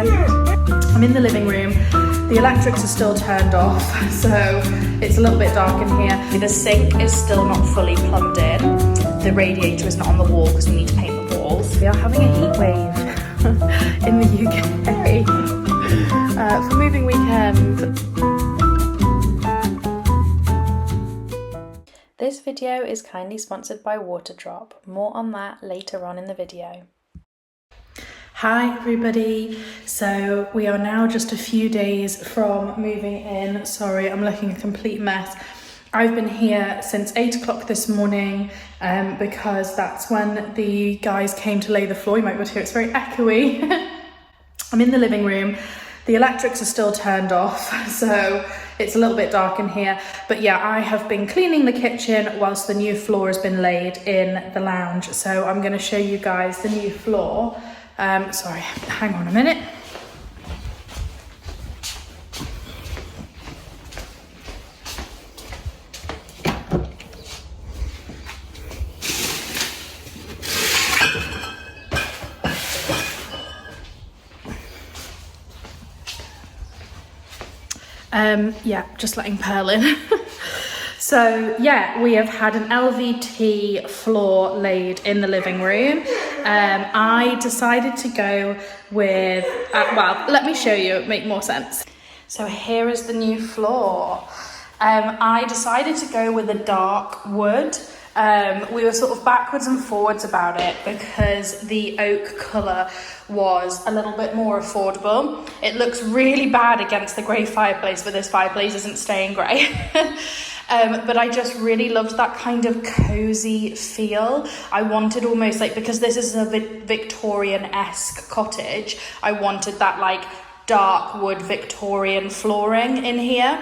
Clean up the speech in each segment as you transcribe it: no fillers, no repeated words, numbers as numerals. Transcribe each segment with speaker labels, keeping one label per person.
Speaker 1: weekend. I'm in the living room. The electrics are still turned off, so it's a little bit dark in here. The sink is still not fully plumbed in. The radiator is not on the wall because we need to paint the walls. We are having a heat wave in the UK for moving weekend. This video is kindly sponsored by Waterdrop. More on that later on in the video. Hi everybody, so we are now just a few days from moving in. Sorry, I'm looking a complete mess. I've been here since 8 o'clock this morning because that's when the guys came to lay the floor. You might be able to hear it's very echoey. I'm in the living room. The electrics are still turned off, so it's a little bit dark in here. But yeah, I have been cleaning the kitchen whilst the new floor has been laid in the lounge. So I'm going to show you guys the new floor. Sorry, hang on a minute. Yeah, just letting Pearl in. So yeah, we have had an LVT floor laid in the living room. I decided to go with, well, let me show you, it'll make more sense. So here is the new floor. I decided to go with a dark wood. We were sort of backwards and forwards about it because the oak colour was a little bit more affordable. It looks really bad against the grey fireplace, but this fireplace isn't staying grey. But I just really loved that kind of cozy feel. I wanted almost like, because this is a Victorian-esque cottage, I wanted that like dark wood Victorian flooring in here.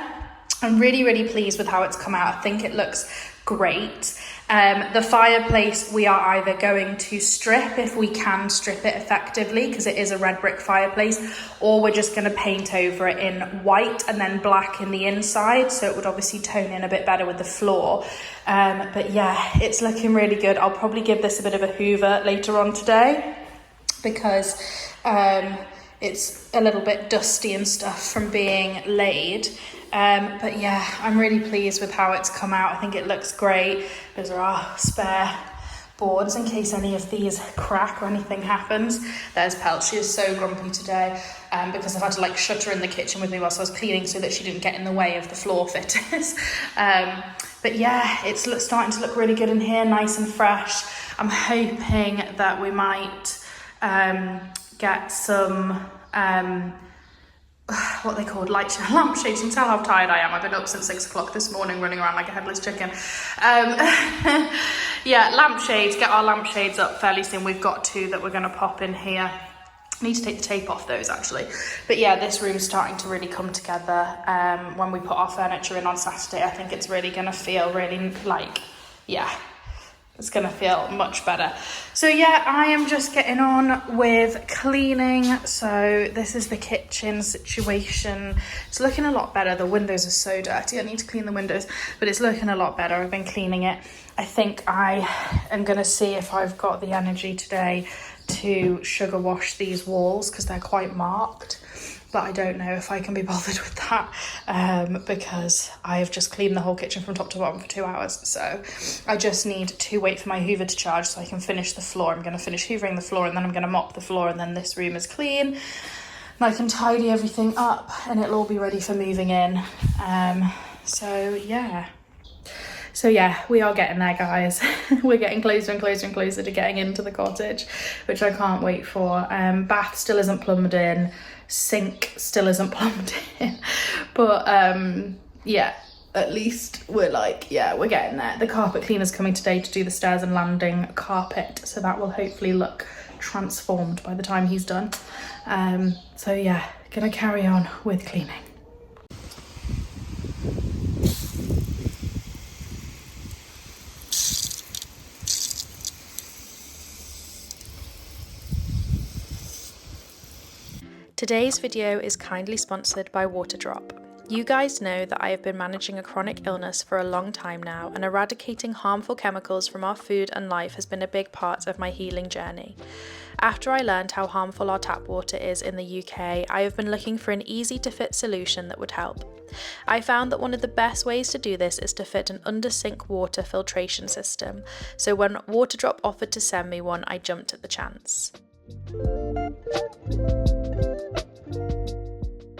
Speaker 1: I'm really, really pleased with how it's come out. I think it looks great. The fireplace we are either going to strip if we can strip it effectively because it is a red brick fireplace, or we're just going to paint over it in white and then black in the inside, so it would obviously tone in a bit better with the floor. But yeah, it's looking really good. I'll probably give this a bit of a hoover later on today because it's a little bit dusty and stuff from being laid. But yeah, I'm really pleased with how it's come out. I think it looks great. Those are our spare boards in case any of these crack or anything happens. There's Pelt. She is so grumpy today because I've had to like shut her in the kitchen with me whilst I was cleaning so that she didn't get in the way of the floor fitters. But yeah, it's starting to look really good in here, nice and fresh. I'm hoping that we might get some what they called lampshades. You can tell how tired I am. I've been up since 6 o'clock this morning running around like a headless chicken. Yeah, lampshades, get our lampshades up fairly soon. We've got 2 that we're going to pop in here. I need to take the tape off those actually. But yeah, this room's starting to really come together. When we put our furniture in on Saturday, I think it's really going to feel really like, yeah, it's going to feel much better. So yeah, I am just getting on with cleaning. So this is the kitchen situation. It's looking a lot better. The windows are so dirty. I need to clean the windows, but it's looking a lot better. I've been cleaning it. I think I am going to see if I've got the energy today to sugar wash these walls because they're quite marked. But I don't know if I can be bothered with that because I have just cleaned the whole kitchen from top to bottom for 2 hours. So I just need to wait for my hoover to charge so I can finish the floor. I'm going to finish hoovering the floor and then I'm going to mop the floor, and then this room is clean. And I can tidy everything up and it'll all be ready for moving in. So yeah, we are getting there, guys. We're getting closer and closer and closer to getting into the cottage, which I can't wait for. Bath still isn't plumbed in. Sink still isn't plumbed in. But yeah, at least we're like, yeah, we're getting there. The carpet cleaner's coming today to do the stairs and landing carpet. So that will hopefully look transformed by the time he's done. So yeah, gonna carry on with cleaning. Today's video is kindly sponsored by Waterdrop. You guys know that I have been managing a chronic illness for a long time now, and eradicating harmful chemicals from our food and life has been a big part of my healing journey. After I learned how harmful our tap water is in the UK, I have been looking for an easy to fit solution that would help. I found that one of the best ways to do this is to fit an under sink water filtration system, so when Waterdrop offered to send me one, I jumped at the chance.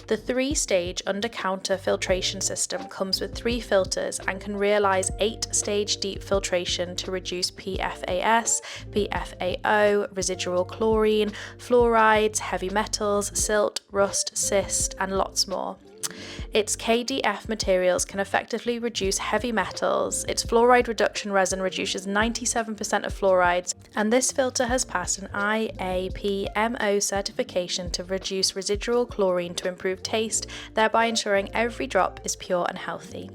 Speaker 1: The 3-stage under-counter filtration system comes with 3 filters and can realise 8-stage deep filtration to reduce PFAS, PFAO, residual chlorine, fluorides, heavy metals, silt, rust, cyst, and lots more. Its KDF materials can effectively reduce heavy metals, its fluoride reduction resin reduces 97% of fluorides, and this filter has passed an IAPMO certification to reduce residual chlorine to improve taste, thereby ensuring every drop is pure and healthy.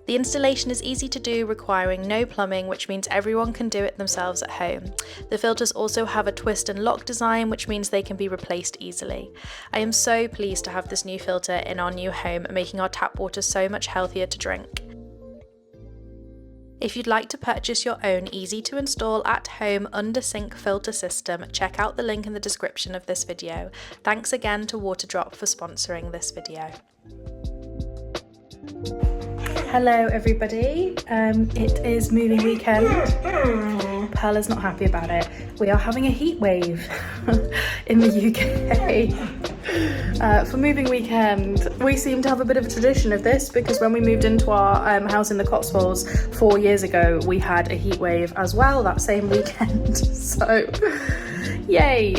Speaker 1: The installation is easy to do, requiring no plumbing, which means everyone can do it themselves at home. The filters also have a twist and lock design, which means they can be replaced easily. I am so pleased to have this new filter in our new home, making our tap water so much healthier to drink. If you'd like to purchase your own easy to install at home under sink filter system, check out the link in the description of this video. Thanks again to Waterdrop for sponsoring this video. Hello everybody, it is moving weekend. Pearla's not happy about it. We are having a heat wave in the UK. For moving weekend, we seem to have a bit of a tradition of this because when we moved into our house in the Cotswolds 4 years ago, we had a heat wave as well that same weekend. So, yay!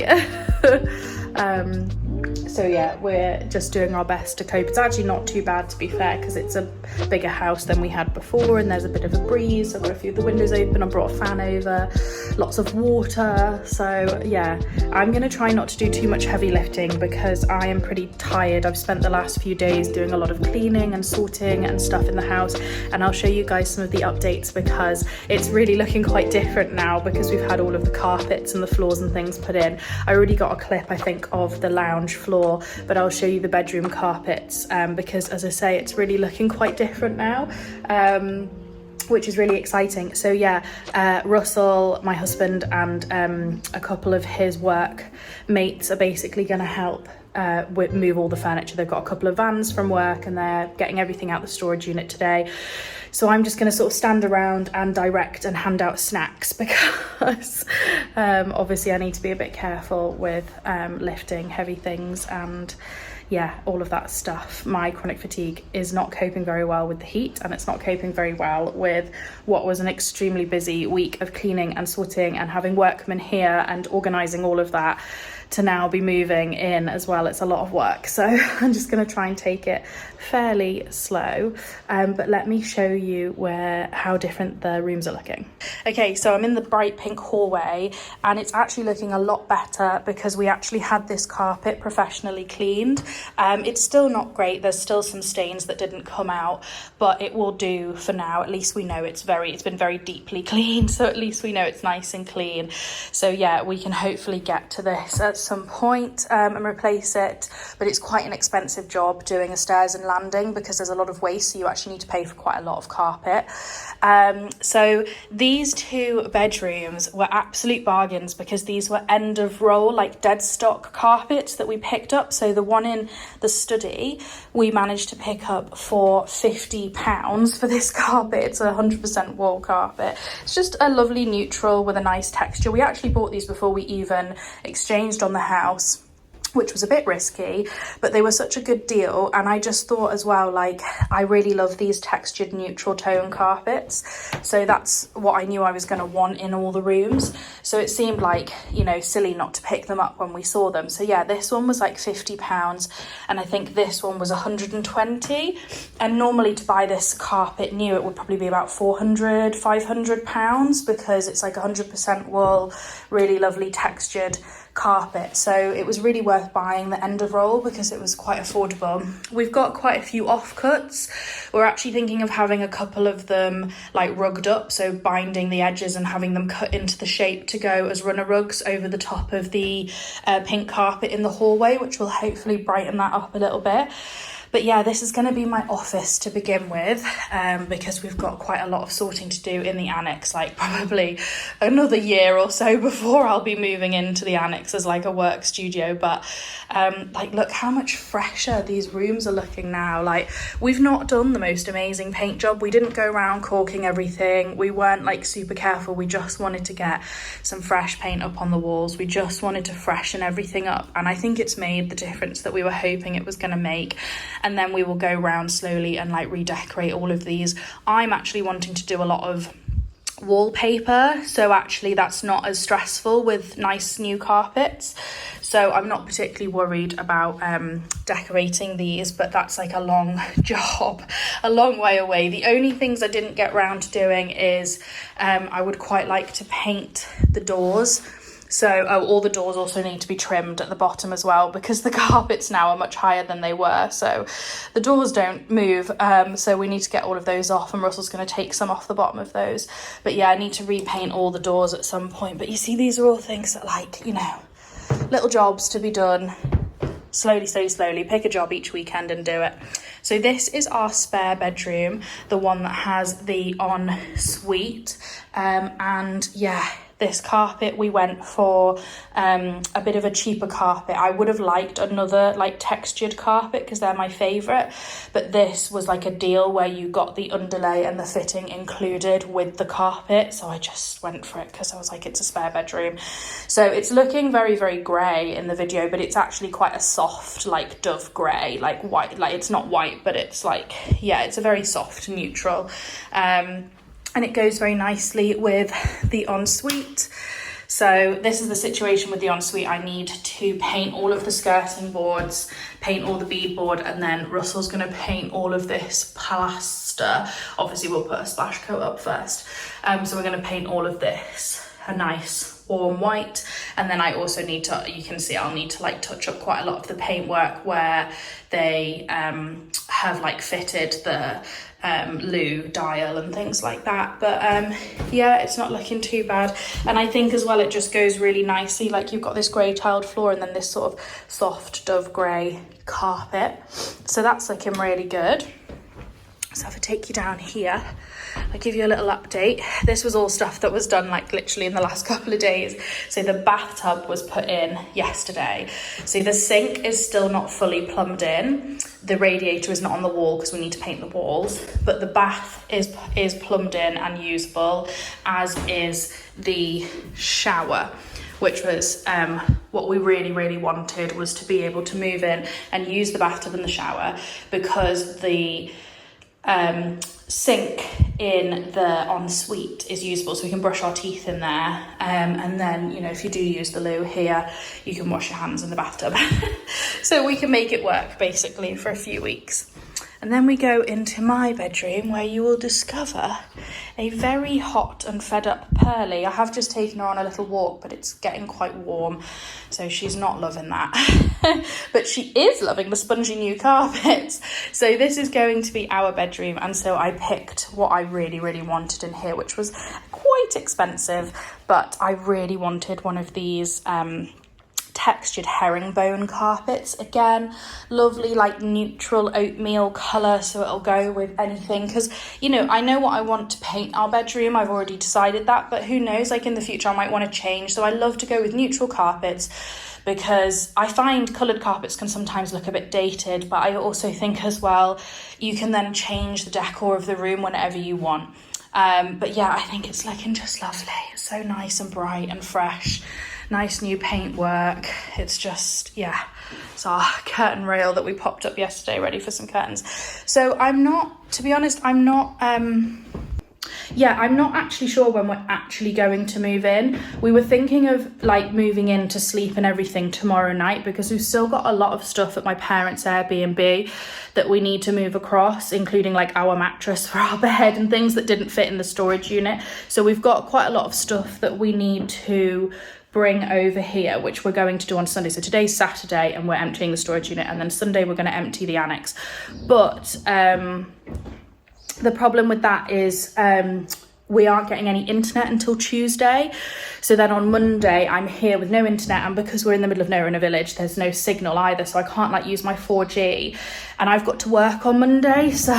Speaker 1: So yeah, we're just doing our best to cope. It's actually not too bad, to be fair, because it's a bigger house than we had before and there's a bit of a breeze. So I've got a few of the windows open, I brought a fan over, lots of water. So yeah, I'm going to try not to do too much heavy lifting because I am pretty tired. I've spent the last few days doing a lot of cleaning and sorting and stuff in the house, and I'll show you guys some of the updates because it's really looking quite different now because we've had all of the carpets and the floors and things put in. I already got a clip, I think, of the lounge floor, but I'll show you the bedroom carpets because, as I say, it's really looking quite different now, which is really exciting. So yeah, Russell, my husband, and a couple of his work mates are basically going to help move all the furniture. They've got a couple of vans from work and they're getting everything out the storage unit today. So I'm just going to sort of stand around and direct and hand out snacks because obviously I need to be a bit careful with lifting heavy things and yeah, all of that stuff. My chronic fatigue is not coping very well with the heat, and it's not coping very well with what was an extremely busy week of cleaning and sorting and having workmen here and organising all of that to now be moving in as well. It's a lot of work, so I'm just going to try and take it fairly slow, but let me show you how different the rooms are looking. Okay, so I'm in the bright pink hallway and it's actually looking a lot better because we actually had this carpet professionally cleaned. It's still not great, there's still some stains that didn't come out, but it will do for now. At least we know it's been very deeply cleaned, so at least we know it's nice and clean. So yeah, we can hopefully get to this at some point and replace it, but it's quite an expensive job doing a stairs and landing because there's a lot of waste, so you actually need to pay for quite a lot of carpet. So these 2 bedrooms were absolute bargains because these were end of roll, like dead stock carpets that we picked up. So the one in the study we managed to pick up for £50 for this carpet. It's 100% wool carpet. It's just a lovely neutral with a nice texture. We actually bought these before we even exchanged on the house, which was a bit risky, but they were such a good deal. And I just thought as well, like, I really love these textured neutral tone carpets, so that's what I knew I was going to want in all the rooms. So it seemed like, you know, silly not to pick them up when we saw them. So yeah, this one was like £50 and I think this one was 120, and normally to buy this carpet new it would probably be about £400-500 because it's like 100% wool, really lovely textured carpet, so it was really worth buying the end of roll because it was quite affordable. We've got quite a few offcuts. We're actually thinking of having a couple of them like rugged up, so binding the edges and having them cut into the shape to go as runner rugs over the top of the pink carpet in the hallway, which will hopefully brighten that up a little bit. But yeah, this is going to be my office to begin with, because we've got quite a lot of sorting to do in the annex, like probably another year or so before I'll be moving into the annex as like a work studio. But like, look how much fresher these rooms are looking now. Like, we've not done the most amazing paint job. We didn't go around caulking everything. We weren't like super careful. We just wanted to get some fresh paint up on the walls. We just wanted to freshen everything up. And I think it's made the difference that we were hoping it was going to make. And then we will go around slowly and like redecorate all of these. I'm actually wanting to do a lot of wallpaper, so actually that's not as stressful with nice new carpets, so I'm not particularly worried about decorating these, but that's like a long job, a long way away. The only things I didn't get round to doing is I would quite like to paint the doors. So all the doors also need to be trimmed at the bottom as well, because the carpets now are much higher than they were, so the doors don't move, so we need to get all of those off, and Russell's going to take some off the bottom of those. But yeah, I need to repaint all the doors at some point. But you see, these are all things that, like, you know, little jobs to be done slowly. Pick a job each weekend and do it. So this is our spare bedroom, the one that has the ensuite, and yeah, this carpet, we went for a bit of a cheaper carpet. I would have liked another like textured carpet because they're my favourite, but this was like a deal where you got the underlay and the fitting included with the carpet, so I just went for it because I was like, it's a spare bedroom. So it's looking very, very grey in the video, but it's actually quite a soft like dove grey, like white, like it's not white, but it's like, yeah, it's a very soft neutral. And it goes very nicely with the ensuite. So this is the situation with the ensuite. I need to paint all of the skirting boards, paint all the beadboard, and then Russell's going to paint all of this plaster. Obviously, we'll put a splash coat up first. So we're going to paint all of this a nice warm white. And then I also need to, you can see I'll need to like touch up quite a lot of the paintwork where they have like fitted the loo dial and things like that. But yeah, it's not looking too bad, and I think as well it just goes really nicely, like you've got this grey tiled floor and then this sort of soft dove grey carpet, so that's looking really good. So if I take you down here, I'll give you a little update. This was all stuff that was done like literally in the last couple of days. So the bathtub was put in yesterday. So the sink is still not fully plumbed in. The radiator is not on the wall because we need to paint the walls, but the bath is plumbed in and usable, as is the shower, which was what we really wanted, was to be able to move in and use the bathtub and the shower, because the sink in the ensuite is usable, so we can brush our teeth in there, and then, you know, if you do use the loo here, you can wash your hands in the bathtub. So we can make it work basically for a few weeks. And then we go into my bedroom, where you will discover a very hot and fed up Pearly. I have just taken her on a little walk, but it's getting quite warm, so she's not loving that. But she is loving the spongy new carpets. So this is going to be our bedroom, and so I picked what I really wanted in here, which was quite expensive, but I really wanted one of these textured herringbone carpets. Again, lovely like neutral oatmeal colour, so it'll go with anything, because, you know, I know what I want to paint our bedroom. I've already decided that, but who knows, like in the future I might want to change. So I love to go with neutral carpets, because I find coloured carpets can sometimes look a bit dated, but I also think as well you can then change the decor of the room whenever you want. But yeah, I think it's looking just lovely. It's so nice and bright and fresh. Nice new paintwork. It's just, yeah, it's our curtain rail that we popped up yesterday, ready for some curtains. So I'm not, to be honest, I'm not actually sure when we're actually going to move in. We were thinking of like moving in to sleep and everything tomorrow night, because we've still got a lot of stuff at my parents' Airbnb that we need to move across, including like our mattress for our bed and things that didn't fit in the storage unit. So we've got quite a lot of stuff that we need to bring over here, which we're going to do on Sunday. So today's Saturday and we're emptying the storage unit, and then Sunday we're going to empty the annex. But the problem with that is we aren't getting any internet until Tuesday. So then on Monday I'm here with no internet, and because we're in the middle of nowhere in a village, there's no signal either, so I can't like use my 4G, and I've got to work on Monday. So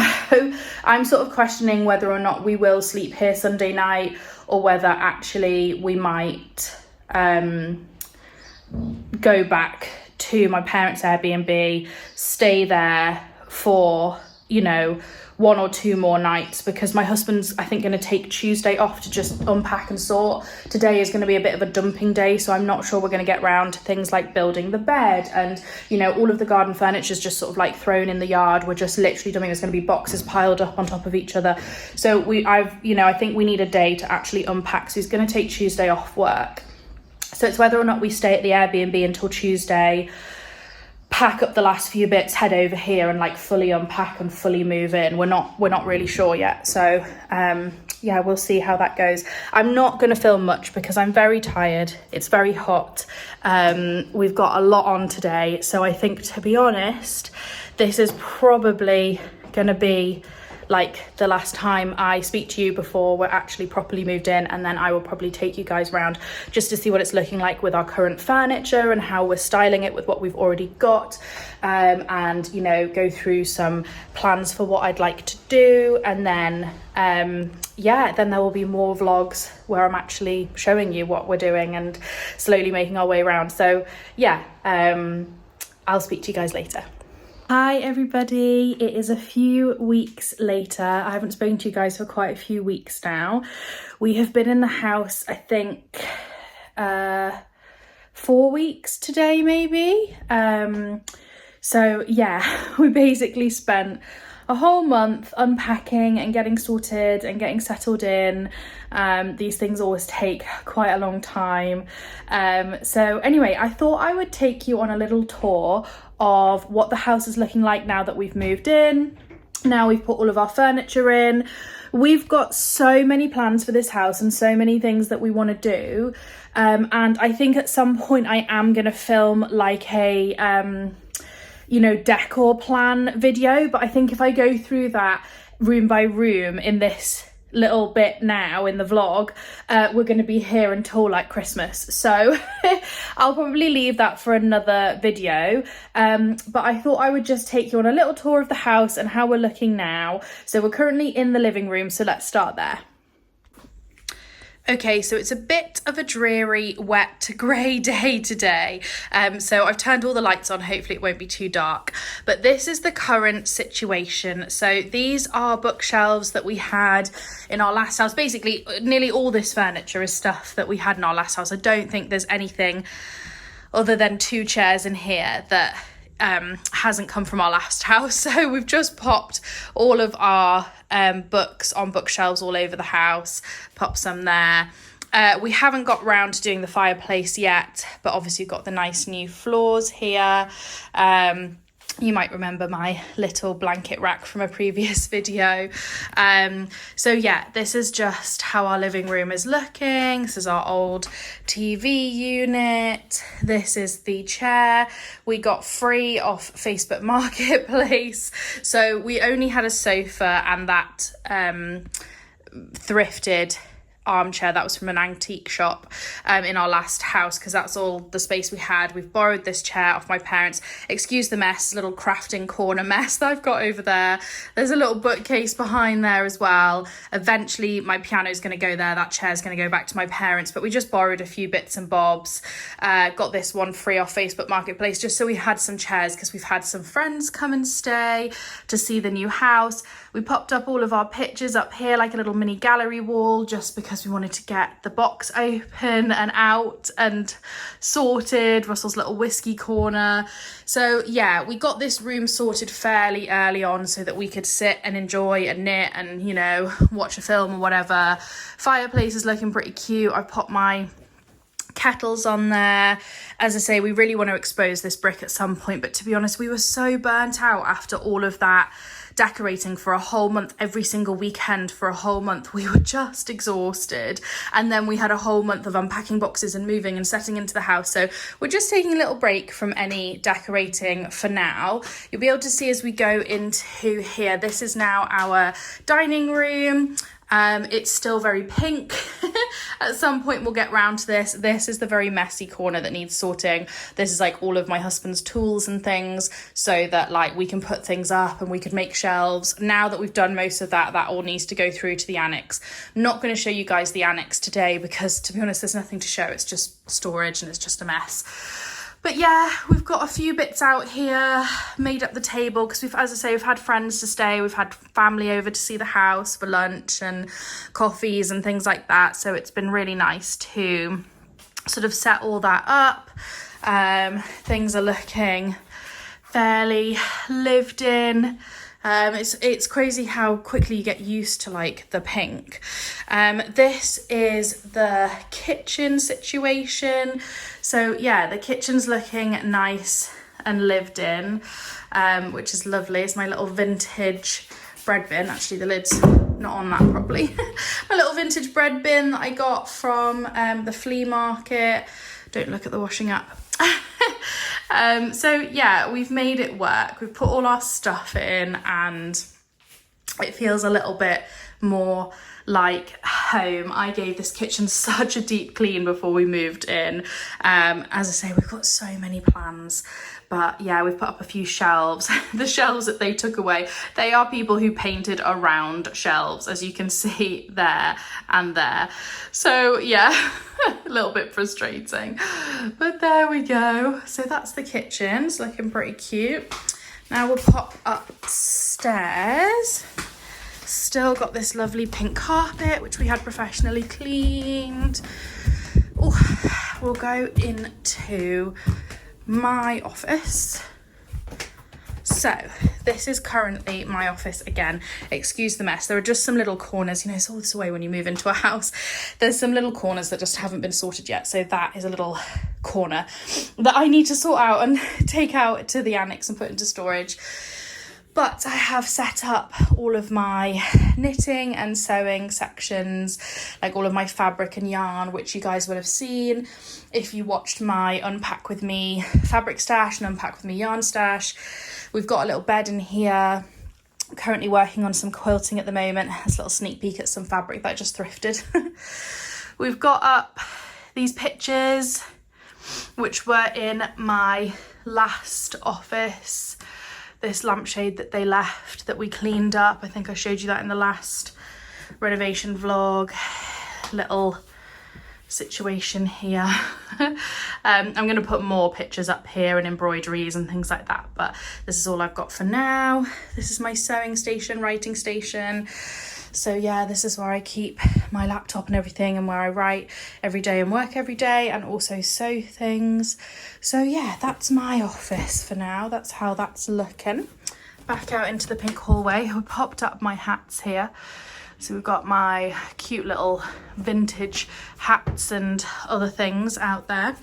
Speaker 1: I'm sort of questioning whether or not we will sleep here Sunday night, or whether actually we might go back to my parents' Airbnb, stay there for, you know, 1 or 2 more nights, because my husband's, I think, going to take Tuesday off to just unpack and sort. Today is going to be a bit of a dumping day, so I'm not sure we're going to get round to things like building the bed, and, you know, all of the garden furniture is just sort of like thrown in the yard. We're just literally dumping. There's going to be boxes piled up on top of each other. So I think we need a day to actually unpack. So he's going to take Tuesday off work. So it's whether or not we stay at the Airbnb until Tuesday, pack up the last few bits, head over here and like fully unpack and fully move in. We're not really sure yet. So yeah, we'll see how that goes. I'm not going to film much because I'm very tired. It's very hot. We've got a lot on today. So I think, to be honest, this is probably going to be like the last time I speak to you before we're actually properly moved in, and then I will probably take you guys around just to see what it's looking like with our current furniture and how we're styling it with what we've already got, and, you know, go through some plans for what I'd like to do. And then yeah, then there will be more vlogs where I'm actually showing you what we're doing and slowly making our way around. So yeah, I'll speak to you guys later. Hi everybody, it is a few weeks later. I haven't spoken to you guys for quite a few weeks now. We have been in the house, I think, 4 weeks today maybe. So yeah, we basically spent a whole month unpacking and getting sorted and getting settled in. These things always take quite a long time. So anyway, I thought I would take you on a little tour of what the house is looking like now that we've moved in. Now we've put all of our furniture in. We've got so many plans for this house and so many things that we want to do. And I think at some point I am going to film like a you know, decor plan video, but I think if I go through that room by room in this little bit now in the vlog, we're going to be here until like Christmas, so I'll probably leave that for another video. But I thought I would just take you on a little tour of the house and how we're looking now. So we're currently in the living room, so let's start there. Okay, so it's a bit of a dreary, wet, grey day today. So I've turned all the lights on, hopefully it won't be too dark. But this is the current situation. So these are bookshelves that we had in our last house. Basically, nearly all this furniture is stuff that we had in our last house. I don't think there's anything other than 2 chairs in here that hasn't come from our last house. So we've just popped all of our books on bookshelves all over the house, pop some there. We haven't got round to doing the fireplace yet, but obviously we've got the nice new floors here. You might remember my little blanket rack from a previous video. So yeah, this is just how our living room is looking. This is our old TV unit. This is the chair we got free off Facebook Marketplace. So we only had a sofa and that thrifted armchair that was from an antique shop in our last house, because that's all the space we had. We've borrowed this chair off my parents. Excuse the mess, little crafting corner mess that I've got over there. There's a little bookcase behind there as well. Eventually my piano is going to go there. That chair is going to go back to my parents, but we just borrowed a few bits and bobs. Got this one free off Facebook Marketplace just so we had some chairs, because we've had some friends come and stay to see the new house. We popped up all of our pictures up here like a little mini gallery wall, just because we wanted to get the box open and out and sorted. Russell's little whiskey corner. So yeah, we got this room sorted fairly early on so that we could sit and enjoy and knit and, you know, watch a film or whatever. Fireplace is looking pretty cute. I popped my kettles on there. As I say, we really want to expose this brick at some point, but to be honest, we were so burnt out after all of that decorating for a whole month, every single weekend for a whole month, we were just exhausted. And then we had a whole month of unpacking boxes and moving and setting into the house. So we're just taking a little break from any decorating for now. You'll be able to see as we go into here, this is now our dining room. It's still very pink. At some point we'll get round to this. This is the very messy corner that needs sorting. This is like all of my husband's tools and things, so that like we can put things up and we could make shelves. Now that we've done most of that, that all needs to go through to the annex. I'm not going to show you guys the annex today because, to be honest, there's nothing to show. It's just storage and it's just a mess. But yeah, we've got a few bits out here, made up the table because we've, as I say, we've had friends to stay, we've had family over to see the house for lunch and coffees and things like that. So it's been really nice to sort of set all that up. Things are looking fairly lived in. It's crazy how quickly you get used to like the pink. This is the kitchen situation. So yeah, the kitchen's looking nice and lived in, which is lovely. It's my little vintage bread bin. Actually, the lid's not on that properly. My little vintage bread bin that I got from the flea market. Don't look at the washing up. So yeah, we've made it work. We've put all our stuff in and it feels a little bit more like home. I gave this kitchen such a deep clean before we moved in. As I say, we've got so many plans, but yeah, we've put up a few shelves. The shelves that they took away, they are people who painted around shelves, as you can see there and there. So yeah, a little bit frustrating, but there we go. So that's the kitchen. It's looking pretty cute. Now we'll pop upstairs. Still got this lovely pink carpet, which we had professionally cleaned. Oh, we'll go into my office. So this is currently my office again. Excuse the mess. There are just some little corners, you know, it's all this way when you move into a house. There's some little corners that just haven't been sorted yet. So that is a little corner that I need to sort out and take out to the annex and put into storage. But I have set up all of my knitting and sewing sections, like all of my fabric and yarn, which you guys would have seen if you watched my Unpack With Me fabric stash and Unpack With Me yarn stash. We've got a little bed in here. I'm currently working on some quilting at the moment. It's a little sneak peek at some fabric that I just thrifted. We've got up these pictures, which were in my last office. This lampshade that they left that we cleaned up. I think I showed you that in the last renovation vlog. Little situation here. I'm going to put more pictures up here and embroideries and things like that, but this is all I've got for now. This is my sewing station, writing station. So yeah, this is where I keep my laptop and everything, and where I write every day and work every day and also sew things. So yeah, that's my office for now. That's how that's looking. Back out into the pink hallway. I popped up my hats here. So we've got my cute little vintage hats and other things out there.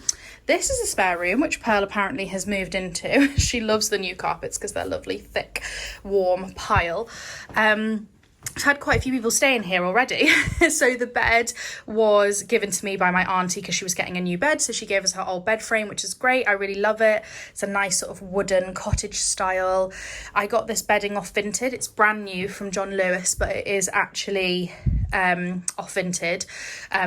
Speaker 1: This is a spare room, which Pearl apparently has moved into. She loves the new carpets because they're lovely, thick, warm pile. I've had quite a few people stay in here already. So the bed was given to me by my auntie because she was getting a new bed. So she gave us her old bed frame, which is great. I really love it. It's a nice sort of wooden cottage style. I got this bedding off Vinted. It's brand new from John Lewis, but it is actually off Vinted,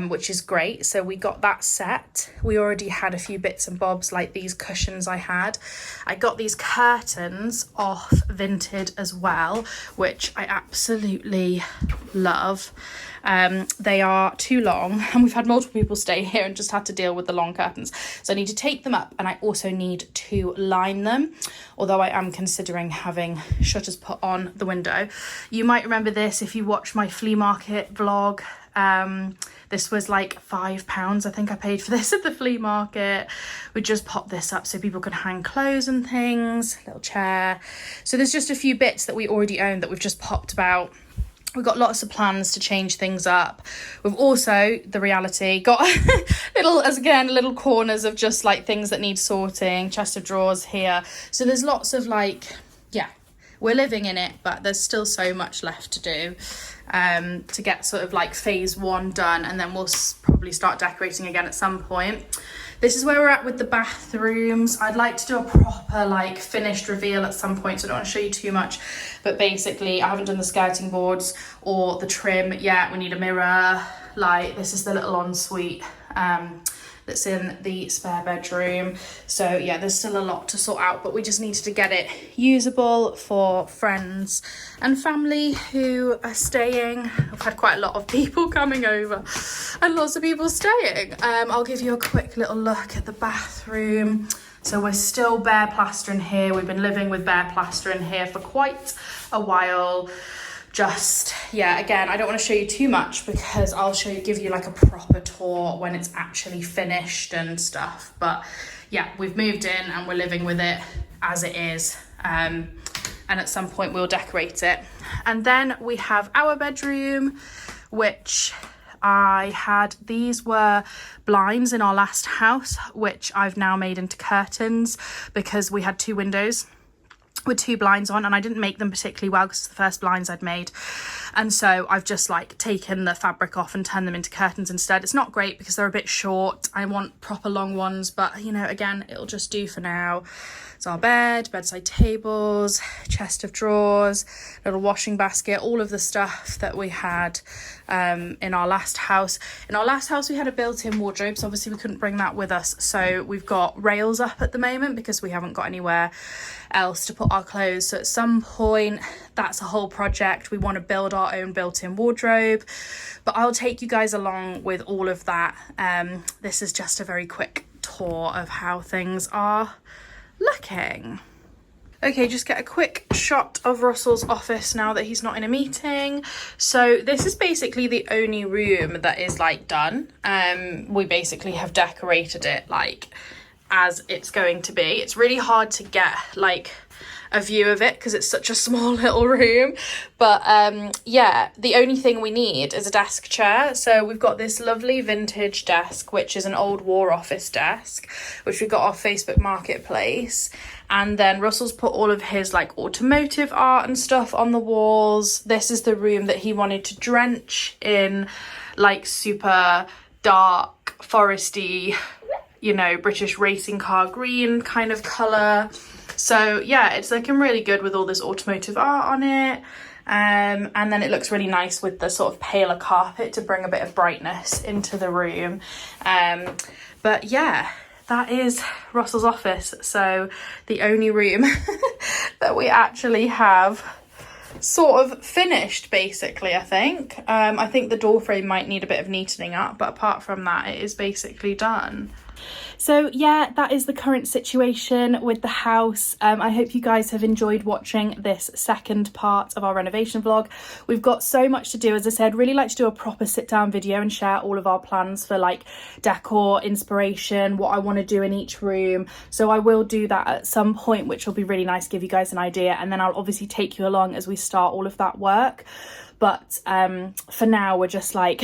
Speaker 1: which is great. So we got that set. We already had a few bits and bobs like these cushions I had. I got these curtains off Vinted as well, which I absolutely love. They are too long and we've had multiple people stay here and just had to deal with the long curtains. So I need to take them up and I also need to line them, although I am considering having shutters put on the window. You might remember this if you watch my flea market vlog. This was like £5 I think I paid for this at the flea market. We just popped this up so people could hang clothes and things, little chair. So there's just a few bits that we already own that we've just popped about. We've got lots of plans to change things up. We've also, the reality, got little corners of just like things that need sorting, chest of drawers here. So there's lots of like, yeah, we're living in it, but there's still so much left to do to get sort of like phase 1 done, and then we'll probably start decorating again at some point. This is where we're at with the bathrooms. I'd like to do a proper like finished reveal at some point, so I don't want to show you too much, but basically I haven't done the skirting boards or the trim yet. We need a mirror. Like, this is the little ensuite that's in the spare bedroom. So yeah, there's still a lot to sort out, but we just needed to get it usable for friends and family who are staying. I've had quite a lot of people coming over and lots of people staying. I'll give you a quick little look at the bathroom. So we're still bare plastering here. We've been living with bare plastering here for quite a while. Just, yeah, again, I don't want to show you too much because I'll give you like a proper tour when it's actually finished and stuff. But yeah, we've moved in and we're living with it as it is. And at some point we'll decorate it. And then we have our bedroom, which these were blinds in our last house, which I've now made into curtains because we had 2 windows with 2 blinds on, and I didn't make them particularly well because it's the first blinds I'd made, and so I've just like taken the fabric off and turned them into curtains instead. It's not great because they're a bit short. I want proper long ones, but you know, again, it'll just do for now. It's our bed, bedside tables, chest of drawers, little washing basket, all of the stuff that we had in our last house. In our last house we had a built-in wardrobe, so obviously we couldn't bring that with us, so we've got rails up at the moment because we haven't got anywhere else to put our clothes. So at some point, that's a whole project. We want to build our own built-in wardrobe, but I'll take you guys along with all of that. This is just a very quick tour of how things are looking. Okay, just get a quick shot of Russell's office now that he's not in a meeting. So this is basically the only room that is like done. We basically have decorated it like as it's going to be. It's really hard to get like a view of it because it's such a small little room, but yeah, the only thing we need is a desk chair. So we've got this lovely vintage desk, which is an old War Office desk, which we got off Facebook Marketplace, and then Russell's put all of his like automotive art and stuff on the walls. This is the room that he wanted to drench in like super dark foresty, you know, British racing car green kind of colour. So yeah, it's looking really good with all this automotive art on it. And then it looks really nice with the sort of paler carpet to bring a bit of brightness into the room. But yeah, that is Russell's office. So the only room that we actually have sort of finished, basically, I think. I think the door frame might need a bit of neatening up, but apart from that, it is basically done. So yeah, that is the current situation with the house. I hope you guys have enjoyed watching this second part of our renovation vlog. We've got so much to do. As I said, really like to do a proper sit down video and share all of our plans for like decor, inspiration, what I want to do in each room. So I will do that at some point, which will be really nice to give you guys an idea, and then I'll obviously take you along as we start all of that work. But for now, we're just like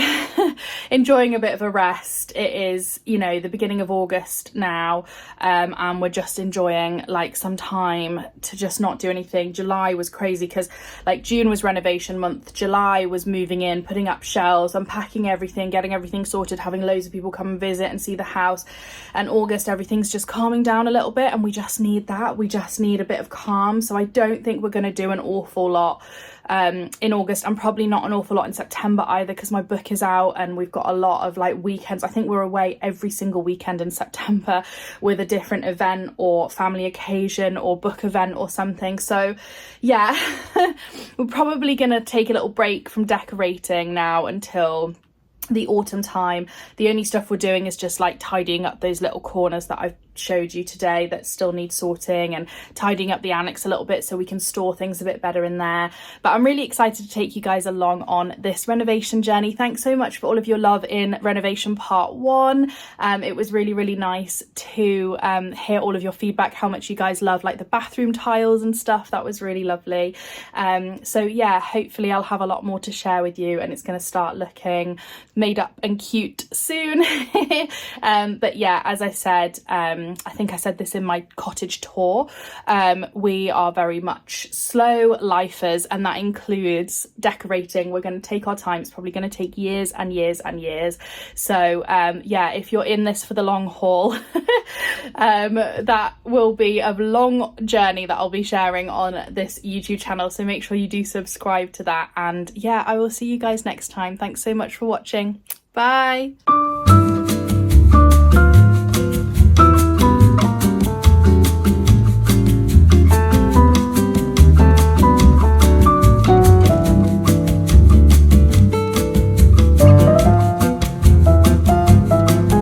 Speaker 1: enjoying a bit of a rest. It is, you know, the beginning of August now, and we're just enjoying like some time to just not do anything. July was crazy because like June was renovation month. July was moving in, putting up shelves, unpacking everything, getting everything sorted, having loads of people come and visit and see the house. And August, everything's just calming down a little bit, and we just need that. We just need a bit of calm. So I don't think we're going to do an awful lot in August, and probably not an awful lot in September either, because my book is out and we've got a lot of like weekends. I think we're away every single weekend in September with a different event or family occasion or book event or something. So yeah, we're probably gonna take a little break from decorating now until the autumn time. The only stuff we're doing is just like tidying up those little corners that I've showed you today that still need sorting, and tidying up the annex a little bit so we can store things a bit better in there. But I'm really excited to take you guys along on this renovation journey. Thanks so much for all of your love in renovation part 1. It was really nice to hear all of your feedback, how much you guys love like the bathroom tiles and stuff. That was really lovely. So yeah, hopefully I'll have a lot more to share with you, and it's going to start looking made up and cute soon. But yeah, as I said, I think I said this in my cottage tour, we are very much slow lifers, and that includes decorating. We're going to take our time. It's probably going to take years and years and years. So yeah, if you're in this for the long haul, that will be a long journey that I'll be sharing on this YouTube channel. So make sure you do subscribe to that. And yeah, I will see you guys next time. Thanks so much for watching. Bye.